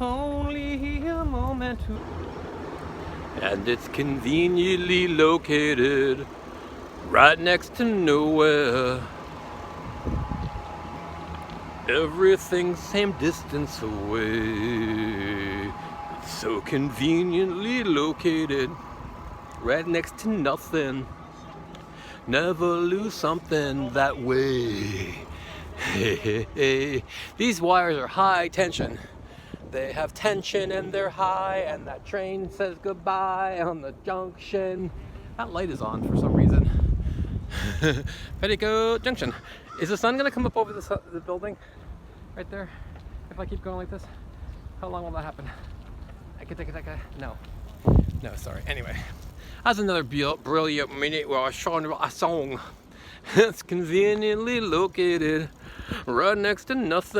only a moment to... And it's conveniently located right next to nowhere. Everything same distance away. It's so conveniently located right next to nothing. Never lose something that way. These wires are high tension. They have tension and they're high, and that train says goodbye on the junction. That light is on for some reason. Petticoat Junction. Is the sun gonna come up over the building right there if I keep going like this? How long will that happen? I could take a second. No, sorry. Anyway, that's another brilliant minute where I was showing a song. It's conveniently located right next to nothing.